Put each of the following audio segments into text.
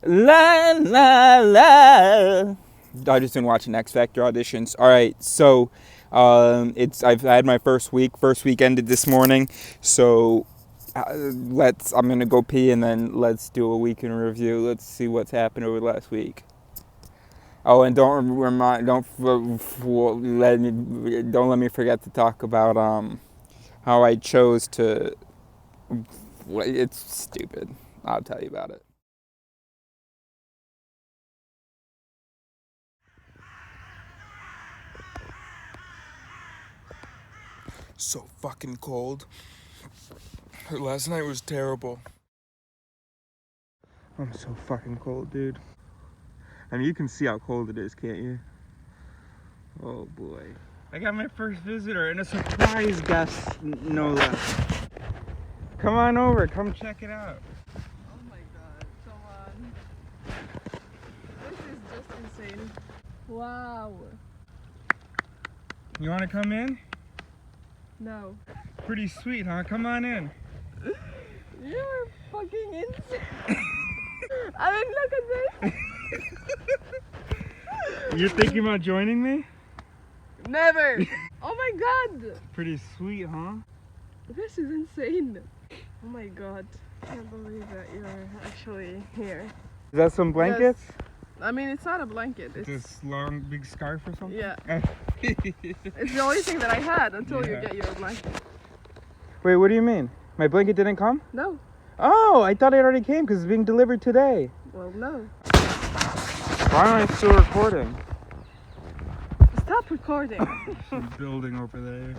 La la la. I just been watching X Factor auditions. All right, so I've had my first week. First week ended this morning, so I'm gonna go pee and then let's do a week in review. Let's see what's happened over the last week. Oh, and don't let me forget to talk about how I chose to. It's stupid. I'll tell you about it. So fucking cold. Last night was terrible. I'm so fucking cold, dude. I mean, you can see how cold it is, can't you? Oh boy. I got my first visitor and a surprise guest, no less. Come on over, come check it out. Oh my god, come on. This is just insane. Wow. You wanna come in? No. Pretty sweet, huh? Come on in. You're fucking insane. I mean, look at this. You're thinking about joining me? Never. Oh my god. Pretty sweet, huh? This is insane. Oh my god. I can't believe that you're actually here. Is that some blankets? Yes. I mean, it's not a blanket. It's This long, big scarf or something? yeah. It's the only thing that I had until you get your blanket. Wait, what do you mean? My blanket didn't come? No. Oh, I thought it already came because it's being delivered today. Well, no. Why am I still recording? Stop recording. There's a building over there.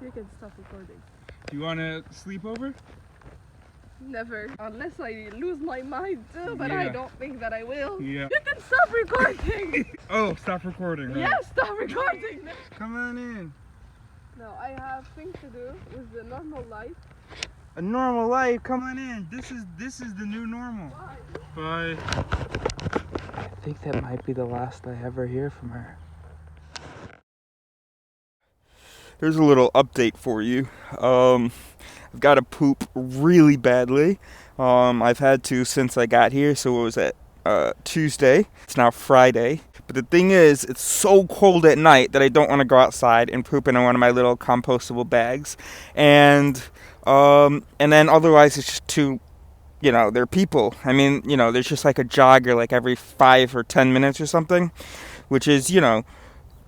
You can stop recording. Do you want to sleep over? Never. Unless I lose my mind, but I Yeah. don't think that I will. Yeah. You can stop recording. Oh, stop recording. Right? Yeah, stop recording. Come on in. No, I have things to do with the normal life. A normal life. Come on in. This is the new normal. Bye. Bye. I think that might be the last I ever hear from her. Here's a little update for you. I've got to poop really badly. I've had to since I got here, so it was at Tuesday. It's now Friday. But the thing is, it's so cold at night that I don't want to go outside and poop in one of my little compostable bags. And then otherwise it's just too, they're people. I mean, there's just like a jogger like every 5 or 10 minutes or something, which is,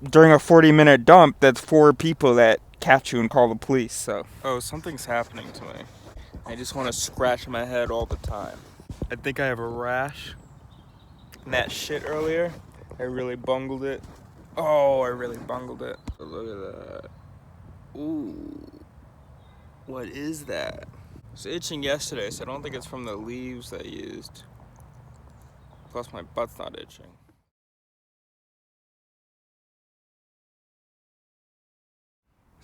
during a 40-minute dump, that's 4 people that catch you and call the police. So, something's happening to me. I just want to scratch my head all the time. I think I have a rash. And that shit earlier, I really bungled it. Oh, I really bungled it. Look at that. Ooh. What is that? I was itching yesterday, so I don't think it's from the leaves I used. Plus, my butt's not itching.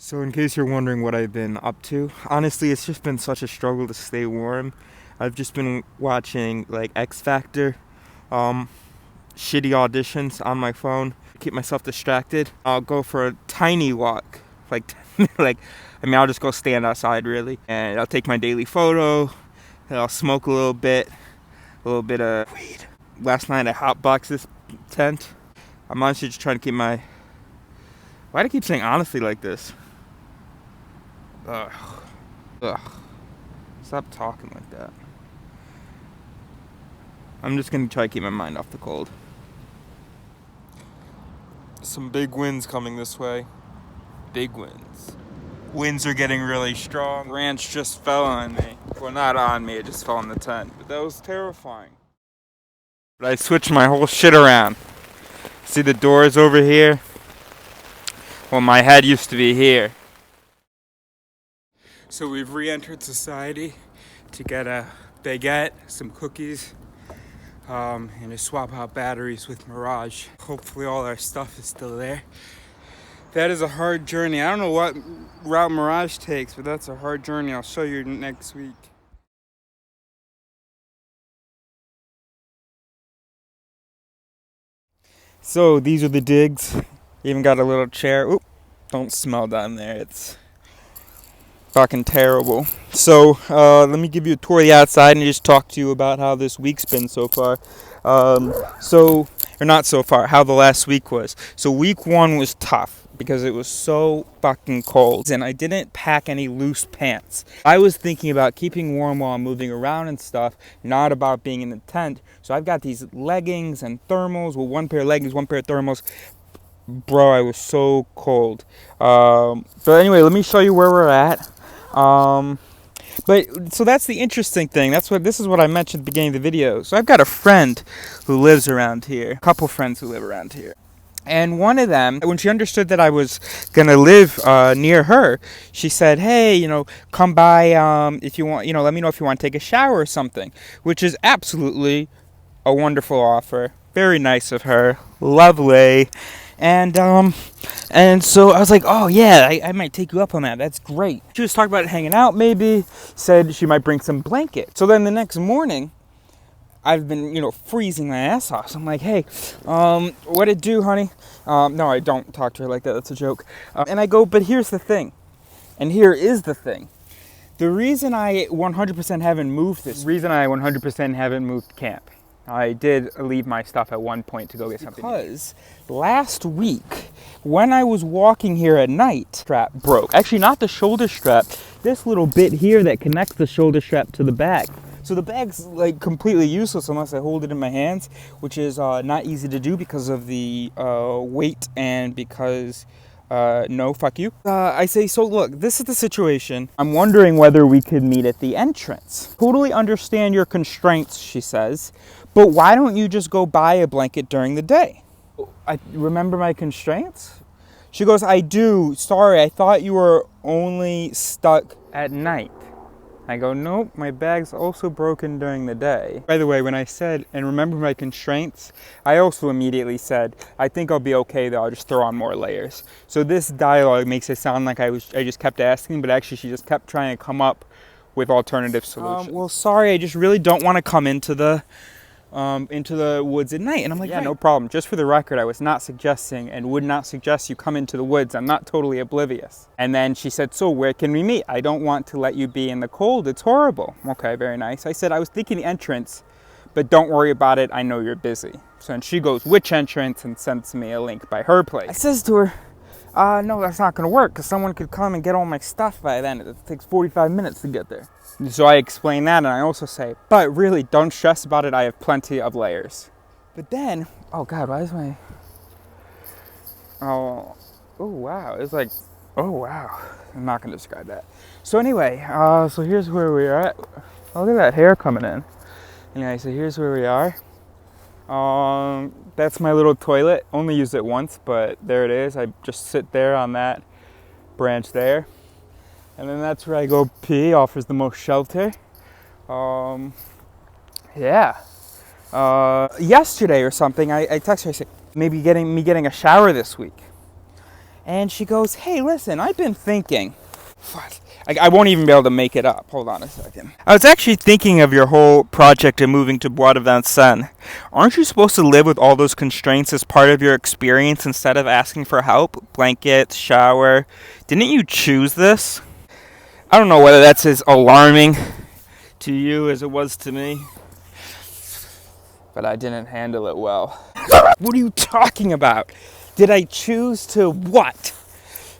So in case you're wondering what I've been up to, honestly, it's just been such a struggle to stay warm. I've just been watching like X Factor, shitty auditions on my phone, keep myself distracted. I'll go for a tiny walk, like I'll just go stand outside really, and I'll take my daily photo, and I'll smoke a little bit of weed. Last night I hotboxed this tent. I'm honestly just trying to keep my. Why do I keep saying honestly like this? Ugh. Stop talking like that. I'm just gonna try to keep my mind off the cold. Some big winds coming this way. Big winds. Winds are getting really strong. Ranch just fell on me. Well, not on me, it just fell on the tent. But that was terrifying. But I switched my whole shit around. See the doors over here? Well, my head used to be here. So we've re-entered society to get a baguette, some cookies, and to swap out batteries with Mirage. Hopefully all our stuff is still there. That is a hard journey. I don't know what route Mirage takes, but that's a hard journey. I'll show you next week. So these are the digs. Even got a little chair. Oop. Don't smell down there. It's fucking terrible. So let me give you a tour of the outside and just talk to you about how this week's been so far. Or not so far, how the last week was. So week 1 was tough because it was so fucking cold and I didn't pack any loose pants. I was thinking about keeping warm while I'm moving around and stuff, not about being in the tent. So I've got these leggings and thermals, well, 1 pair of leggings, 1 pair of thermals. Bro, I was so cold. But anyway, let me show you where we're at. But so that's the interesting thing. This is what I mentioned at the beginning of the video. So I've got a friend who lives around here, a couple friends who live around here. And one of them, when she understood that I was gonna live near her, she said, "Hey, come by if you want. Let me know if you want to take a shower or something." Which is absolutely a wonderful offer. Very nice of her. Lovely. And so I was like, oh yeah, I might take you up on that. That's great. She was talking about hanging out maybe, said she might bring some blankets. So then the next morning, I've been, freezing my ass off. So I'm like, hey, what it do, honey? No, I don't talk to her like that. That's a joke. And I go, but here's the thing. And here is the thing. The reason I 100% haven't moved camp. I did leave my stuff at one point to go get something. Because last week, when I was walking here at night, strap broke. Actually, not the shoulder strap. This little bit here that connects the shoulder strap to the bag. So the bag's like completely useless unless I hold it in my hands, which is not easy to do because of the weight and because no, fuck you. I say, so look, this is the situation. I'm wondering whether we could meet at the entrance. Totally understand your constraints, she says, but why don't you just go buy a blanket during the day? I remember my constraints? She goes, I do. Sorry, I thought you were only stuck at night. I go, nope, my bag's also broken during the day. By the way, when I said, and remember my constraints, I also immediately said, I think I'll be okay though, I'll just throw on more layers. So this dialogue makes it sound like I just kept asking, but actually she just kept trying to come up with alternative solutions. Well, sorry, I just really don't want to come into the woods at night. And I'm like, yeah, no problem. Just for the record, I was not suggesting and would not suggest you come into the woods. I'm not totally oblivious. And then she said, so where can we meet? I don't want to let you be in the cold. It's horrible. Okay, very nice. I said, I was thinking the entrance, but don't worry about it. I know you're busy. So then she goes, which entrance? And sends me a link by her place. I says to her, no, that's not going to work because someone could come and get all my stuff by then. It takes 45 minutes to get there. So I explain that, and I also say, but really, don't stress about it. I have plenty of layers. But then, oh God, why is my... Oh wow. It's like, oh wow. I'm not going to describe that. So anyway, so here's where we are at. Oh, look at that hair coming in. Anyway, so here's where we are. That's my little toilet. Only used it once, but there it is. I just sit there on that branch there. And then that's where I go pee, offers the most shelter. Yeah. Yesterday or something, I text her, I said, maybe getting a shower this week. And she goes, hey, listen, I've been thinking. What? I won't even be able to make it up. Hold on a second. I was actually thinking of your whole project of moving to Bois de Vincennes. Aren't you supposed to live with all those constraints as part of your experience instead of asking for help? Blankets, shower. Didn't you choose this? I don't know whether that's as alarming to you as it was to me, but I didn't handle it well. What are you talking about? Did I choose to what?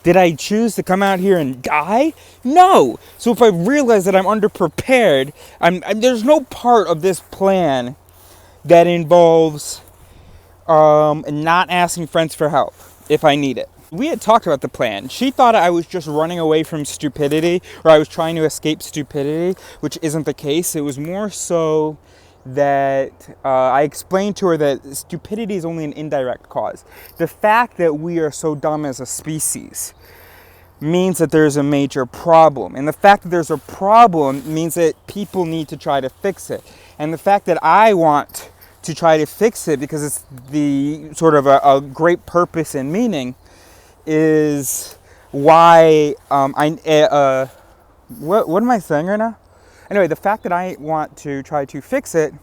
Did I choose to come out here and die? No. So if I realize that I'm underprepared, there's no part of this plan that involves not asking friends for help if I need it. We had talked about the plan. She thought I was just running away from stupidity, or I was trying to escape stupidity, which isn't the case. It was more so that I explained to her that stupidity is only an indirect cause. The fact that we are so dumb as a species means that there's a major problem. And the fact that there's a problem means that people need to try to fix it. And the fact that I want to try to fix it because it's the sort of a great purpose and meaning is why what am I saying right now? Anyway, the fact that I want to try to fix it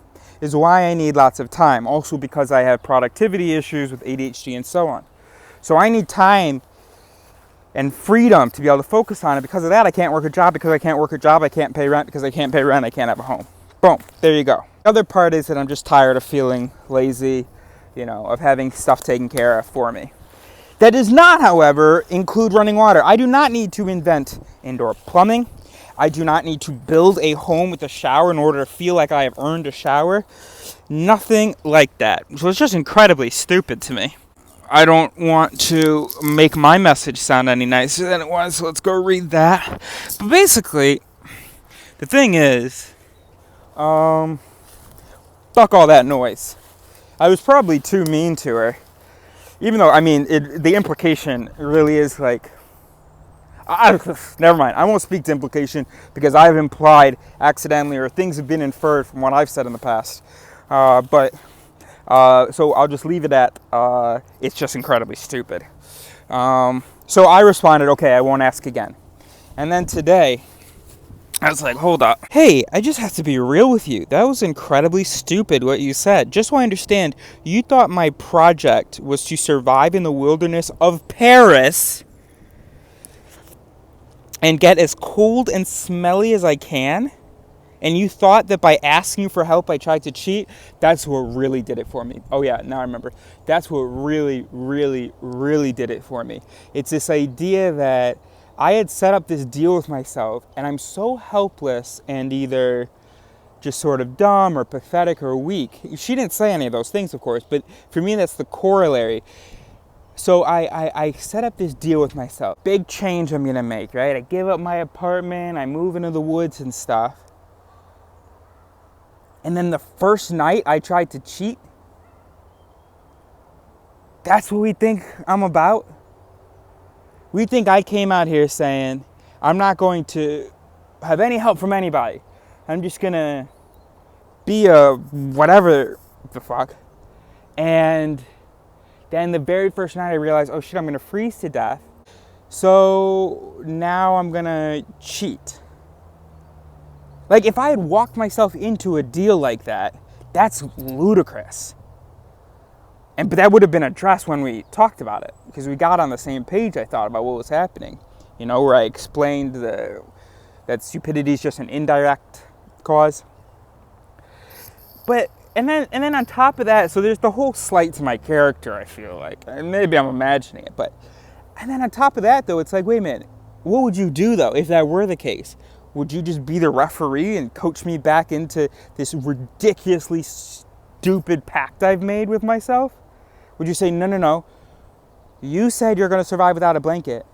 is why I need lots of time. Also because I have productivity issues with ADHD and so on. So I need time and freedom to be able to focus on it. Because of that, I can't work a job. Because I can't work a job, I can't pay rent. Because I can't pay rent, I can't have a home. Boom, there you go. The other part is that I'm just tired of feeling lazy, of having stuff taken care of for me. That does not, however, include running water. I do not need to invent indoor plumbing. I do not need to build a home with a shower in order to feel like I have earned a shower. Nothing like that. So it's just incredibly stupid to me. I don't want to make my message sound any nicer than it was, so let's go read that. But basically, the thing is, fuck all that noise. I was probably too mean to her. Even though, the implication really is like, never mind. I won't speak to implication because I've implied accidentally, or things have been inferred from what I've said in the past. So I'll just leave it at, it's just incredibly stupid. So I responded, okay, I won't ask again. And then today, I was like, hold up. Hey, I just have to be real with you. That was incredibly stupid what you said. Just so I understand, you thought my project was to survive in the wilderness of Paris and get as cold and smelly as I can? And you thought that by asking you for help, I tried to cheat? That's what really did it for me. Oh yeah, now I remember. That's what really, really, really did it for me. It's this idea that I had set up this deal with myself, and I'm so helpless and either just sort of dumb or pathetic or weak. She didn't say any of those things, of course, but for me, that's the corollary. So I set up this deal with myself. Big change I'm gonna make, right? I give up my apartment, I move into the woods and stuff. And then the first night I tried to cheat. That's what we think I'm about? We think I came out here saying, I'm not going to have any help from anybody. I'm just gonna be a whatever the fuck. And then the very first night I realized, oh shit, I'm gonna freeze to death. So now I'm gonna cheat. Like, if I had walked myself into a deal like that, that's ludicrous. But that would have been addressed when we talked about it, because we got on the same page, I thought, about what was happening. Where I explained that stupidity is just an indirect cause. And then on top of that, so there's the whole slight to my character, I feel like. And maybe I'm imagining it, and then on top of that, though, it's like, wait a minute, what would you do, though, if that were the case? Would you just be the referee and coach me back into this ridiculously stupid pact I've made with myself? Would you say, no, you said you're going to survive without a blanket.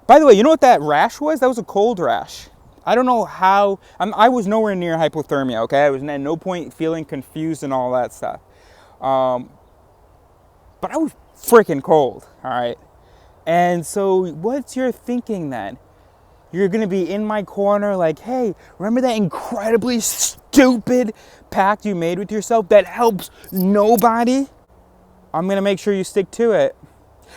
By the way, you know what that rash was? That was a cold rash. I don't know how, I was nowhere near hypothermia, okay? I was at no point feeling confused and all that stuff. But I was freaking cold, all right? And so what's your thinking then? You're going to be in my corner like, hey, remember that incredibly stupid pact you made with yourself that helps nobody? I'm going to make sure you stick to it.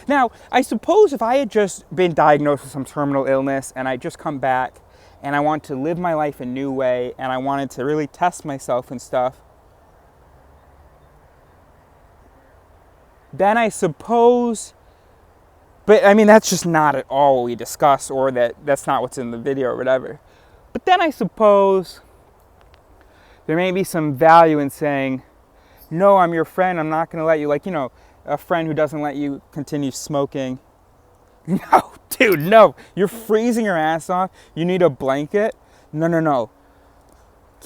Now, I suppose if I had just been diagnosed with some terminal illness and I just come back and I want to live my life a new way and I wanted to really test myself and stuff, then I suppose... But that's just not at all what we discuss, or that's not what's in the video or whatever. But then I suppose there may be some value in saying, no, I'm your friend, I'm not going to let you, like, a friend who doesn't let you continue smoking. No, dude, no. You're freezing your ass off. You need a blanket. No.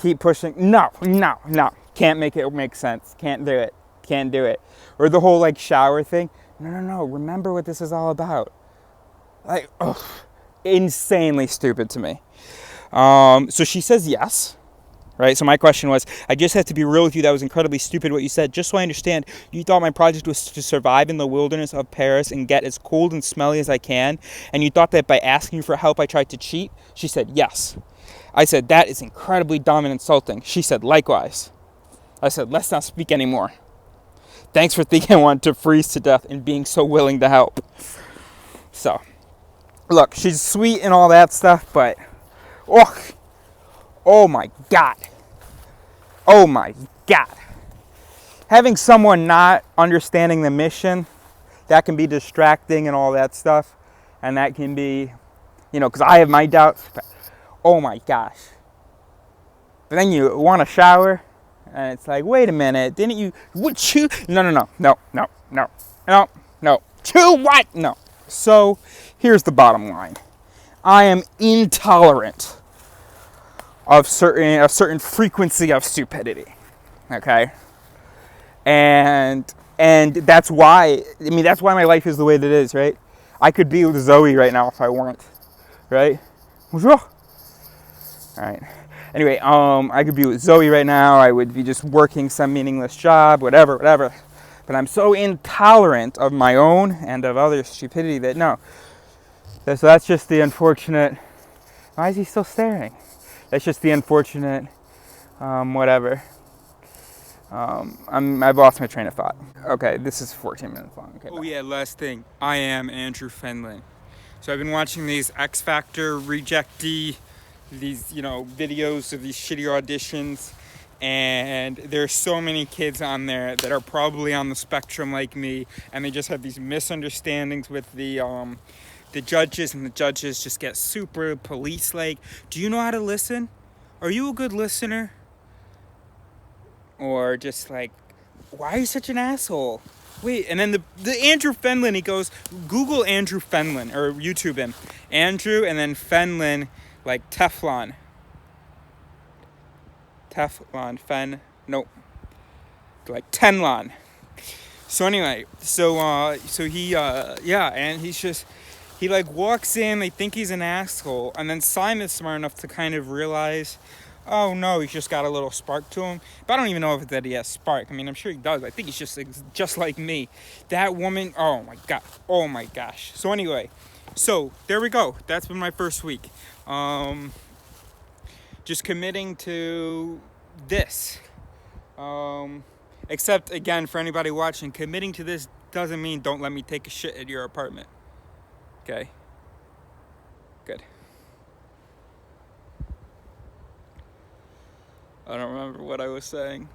Keep pushing. No. Can't make it make sense. Can't do it. Or the whole, shower thing. No. Remember what this is all about. Insanely stupid to me. So she says yes. Right? So my question was, I just have to be real with you. That was incredibly stupid what you said. Just so I understand, you thought my project was to survive in the wilderness of Paris and get as cold and smelly as I can. And you thought that by asking you for help, I tried to cheat? She said, yes. I said, that is incredibly dumb and insulting. She said, likewise. I said, let's not speak anymore. Thanks for thinking I wanted to freeze to death and being so willing to help. So, look, she's sweet and all that stuff, but, oh my God. Having someone not understanding the mission, that can be distracting and all that stuff. And that can be, because I have my doubts. But, oh my gosh. But then you want to shower, and it's like, wait a minute, didn't you? What, chew? No. Chew what? No. So here's the bottom line. I am intolerant of a certain frequency of stupidity. Okay? And that's why, that's why my life is the way that it is, right? I could be with Zoe right now if I weren't, right? Bonjour. All right. Anyway, I could be with Zoe right now. I would be just working some meaningless job, whatever. But I'm so intolerant of my own and of others' stupidity that no. So that's just the unfortunate. Why is he still staring? That's just the unfortunate, whatever. I've lost my train of thought. Okay, this is 14 minutes long. Okay, yeah, last thing. I am Andrew Fenlon. So I've been watching these X Factor rejectee, these, videos of these shitty auditions. And there's so many kids on there that are probably on the spectrum like me. And they just have these misunderstandings with the judges. And the judges just get super police-like. Do you know how to listen? Are you a good listener? Or just like, why are you such an asshole? Wait, and then the Andrew Fenlon, he goes, Google Andrew Fenlon, or YouTube him. Andrew, and then Fenlon, like Teflon. Like Tenlon. So anyway, so he, and he's just, he like walks in, they think he's an asshole, and then Simon's smart enough to kind of realize, oh no, he's just got a little spark to him. But I don't even know if that he has spark. I'm sure he does. I think he's just like me. That woman, oh my gosh. So anyway, so there we go. That's been my first week. Just committing to this. Except again, for anybody watching, committing to this doesn't mean don't let me take a shit at your apartment. Okay? Good. I don't remember what I was saying.